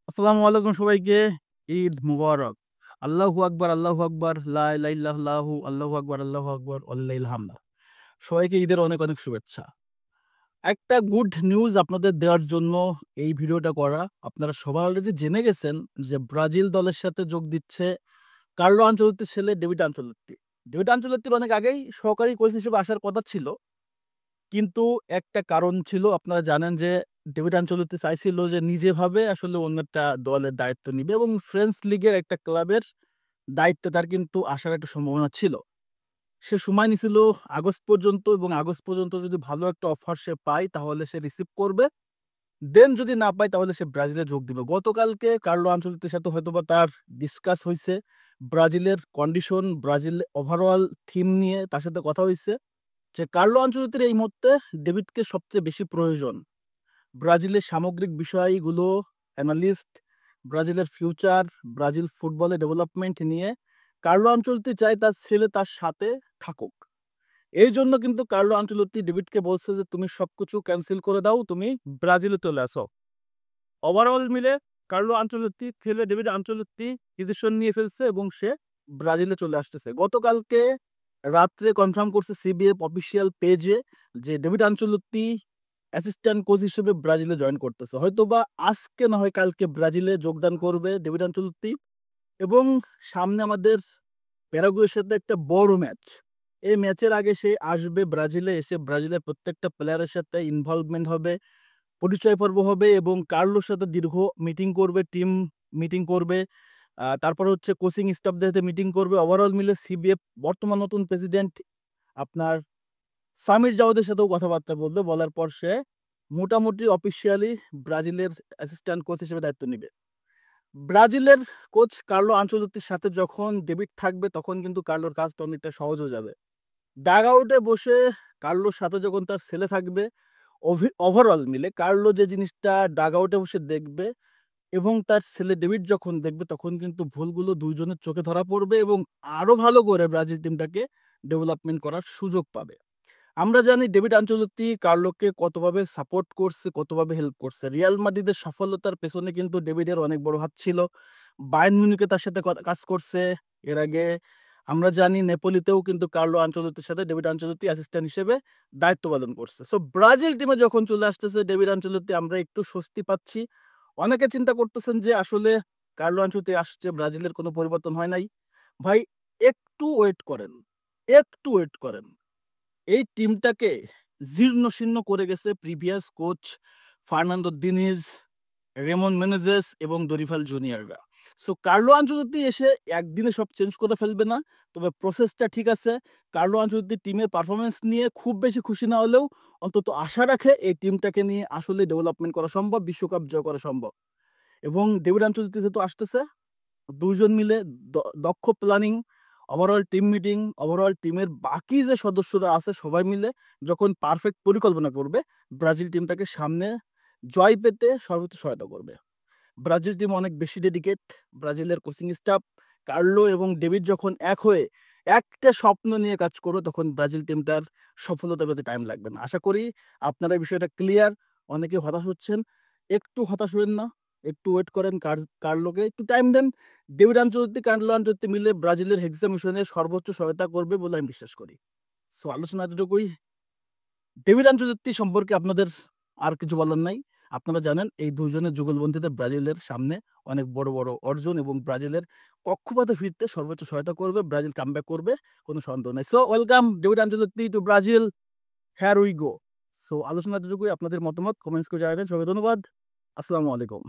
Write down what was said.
আসসালামু আলাইকুম সবাইকে। ঈদ মুবারক। আল্লাহু আকবার, আল্লাহু আকবার, লা ইলাহা ইল্লাল্লাহু, আল্লাহু আকবার, আল্লাহু আকবার, ওয়ালিল্লাহিল হামদ। সবাইকে ঈদের অনেক, অনেক শুভেচ্ছা। একটা গুড নিউজ আপনাদের দেওয়ার জন্য এই ভিডিওটা করা। আপনারা সবাই অলরেডি জেনে গেছেন যে ব্রাজিল দলের সাথে যোগ দিচ্ছে কার্লো আনচেলত্তির ছেলে ডেভিড আনচেলত্তি। ডেভিড আনচেলত্তির অনেক আগেই সহকারী কোচ হিসেবে আসার কথা ছিল। কিন্তু একটা কারণ ছিল, আপনারা জানেন যে ডেভিড আনচেলত্তি চাইছিল যে নিজেভাবে আসলে অন্য একটা দলের দায়িত্ব নিবে এবং ফ্রেঞ্চ লিগের একটা ক্লাবের দায়িত্বে তার কিন্তু আসার একটা সম্ভাবনা ছিল। সে সময় নিছিল আগস্ট পর্যন্ত এবং আগস্ট পর্যন্ত যদি ভালো একটা অফার সে পায় তাহলে সে রিসিভ করবে। দেন যদি না পায় তাহলে সে ব্রাজিলে যোগ দিবে। গতকালকে কার্লো আনচেলত্তির সাথে হয়তোবা তার ডিসকাস হইছে। ব্রাজিলের কন্ডিশন, ব্রাজিল ওভারঅল থিম নিয়ে তার সাথে কথা হইছে যে কার্লো আনচেলত্তির এই মুহূর্তে ডেভিডকে সবচেয়ে বেশি প্রয়োজন। ব্রাজিলের সামগ্রিক বিষয়গুলো অ্যানালিস্ট, ব্রাজিলের ফিউচার, ব্রাজিল ফুটবলের ডেভেলপমেন্ট নিয়ে কার্লো আনচেলত্তি চায় তার ছেলে তার সাথে থাকুক। এই জন্য কিন্তু কার্লো আনচেলত্তি ডেভিডকে বলছে যে তুমি সবকিছু ক্যান্সেল করে দাও, তুমি ব্রাজিলে চলে আসো। ওভারঅল মিলে কার্লো আনচেলত্তি ছেলে ডেভিড আনচেলত্তি ডিসিশন নিয়ে ফেলছে এবং সে ব্রাজিলে চলে আসতেছে। গতকালকে রাত্রে কনফার্ম করছে সিবিএফ অফিসিয়াল পেজে যে ডেভিড আনচেলত্তি অ্যাসিস্ট্যান্ট কোচ হিসেবে ব্রাজিলে জয়েন করতেছে। হয়তোবা আজকে না হয় কালকে ব্রাজিলে যোগদান করবে ডেভিড আনচেলত্তি। এবং সামনে আমাদের প্যারাগুয়ের সাথে একটা বড় ম্যাচ। এই ম্যাচের আগে সে আসবে ব্রাজিলে, এসে ব্রাজিলের প্রত্যেকটা প্লেয়ারের সাথে ইনভলভমেন্ট হবে, পরিচয় পর্ব হবে এবং কার্লোর সাথে দীর্ঘ মিটিং করবে, টিম মিটিং করবে। তারপর হচ্ছে কোচিং স্টাফদের সাথে মিটিং করবে। ওভারঅল মিলে সিবিএফ বর্তমান নতুন প্রেসিডেন্ট আপনার সামির জাওয়াদের সাথেও কথাবার্তা বলবে। বলার পর সে মোটামুটি অফিসিয়ালি ব্রাজিলের অ্যাসিস্ট্যান্ট কোচ হিসেবে দায়িত্ব নিবে। ব্রাজিলের কোচ কার্লো আনচেলত্তির সাথে যখন ডেভিড থাকবে তখন কিন্তু কার্লোর কাজটা অনেকটা সহজ হয়ে যাবে। ডাগ আউটে বসে কার্লোর সাথে যখন তার ছেলে থাকবে, ওভারঅল মিলে কার্লো যে জিনিসটা ডাগ আউটে বসে দেখবে এবং তার ছেলে ডেভিড যখন দেখবে তখন কিন্তু ভুলগুলো দুইজনের চোখে ধরা পড়বে এবং আরো ভালো করে ব্রাজিল টিমটাকে ডেভেলপমেন্ট করার সুযোগ পাবে। আমরা জানি ডেভিড আনচেলত্তি কার্লোকে কতভাবে সাপোর্ট করছে, কতভাবে হেল্প করছে। রিয়াল মাদ্রিদের সফলতার পেছনে কিন্তু ডেভিডের অনেক বড় হাত ছিল। বায়ার্ন মিউনিখে তার সাথে কাজ করছে। এর আগে আমরা জানি নেপোলিতেও কিন্তু কার্লো আনচেলত্তির সাথে ডেভিড আনচেলত্তি অ্যাসিস্ট্যান্ট হিসেবে দায়িত্ব পালন করছে। সো ব্রাজিল টিমে যখন চলে আসতেছে ডেভিড আনচেলত্তি, আমরা একটু স্বস্তি পাচ্ছি। অনেকে চিন্তা করতেছেন যে আসলে কার্লো আনচেলত্তি আসছে, ব্রাজিলের কোনো পরিবর্তন হয় নাই। ভাই, একটু ওয়েট করেন, একটু ওয়েট করেন। এই টিমটাকে জীর্ণশীর্ণ করে গেছে previous coach Fernando দিনিজ, Raymond Menezes এবং দরিফাল জুনিয়ররা। সো কার্লো আনচেলত্তি এসে একদিনে সব চেঞ্জ করে ফেলবে না, তবে প্রসেসটা ঠিক আছে। কার্লো আনচেলত্তি টিমের পারফরমেন্স নিয়ে খুব বেশি খুশি না হলেও অন্তত আশা রাখে এই টিমটাকে নিয়ে আসলে ডেভেলপমেন্ট করা সম্ভব, বিশ্বকাপ জয় করা সম্ভব। এবং ডেভিড আনচেলত্তি যেহেতু আসতেছে, দুইজন মিলে দক্ষ planning, overall team meeting, overall টিমের বাকি যে সদস্যরা আছে সবাই মিলে যখন পারফেক্ট পরিকল্পনা করবে, ব্রাজিল টিমটাকে সামনে জয় পেতে সর্বোচ্চ সহায়তা করবে। ব্রাজিল টিম অনেক বেশি ডেডিকেট। ব্রাজিলের কোচিং স্টাফ কার্লো এবং ডেভিড যখন এক হয়ে একটা স্বপ্ন নিয়ে কাজ করবে তখন ব্রাজিল টিমটার সফলতা পেতে টাইম লাগবে না। আশা করি আপনারা এই বিষয়টা ক্লিয়ার। অনেকে হতাশ হচ্ছেন, একটু হতাশ হবেন না, একটু ওয়েট করেন, কার্লোকে একটু টাইম দেন। ডেভিড আনচেলত্তি, কার্লো আনচেলত্তি মিলে ব্রাজিলের হেক্সা মিশনের সর্বোচ্চ সহায়তা করবে বলে আমি বিশ্বাস করি। সো আলোচনা এতটুকুই। ডেভিড আনচেলত্তি সম্পর্কে আপনাদের আর কিছু বলার নাই। আপনারা জানেন এই দুজনের যুগলবন্দিতে ব্রাজিলের সামনে অনেক বড় বড় অর্জন এবং ব্রাজিলের কক্ষপথে ফিরতে সর্বোচ্চ সহায়তা করবে। ব্রাজিল কামব্যাক করবে, কোনো সন্দেহ নাই। So welcome David Ancelotti to Brazil, here we go. So আলোচনা এতটুকুই। আপনাদের মতামত কমেন্টস করে জানাবেন। সবাই ধন্যবাদ। আসসালামু আলাইকুম।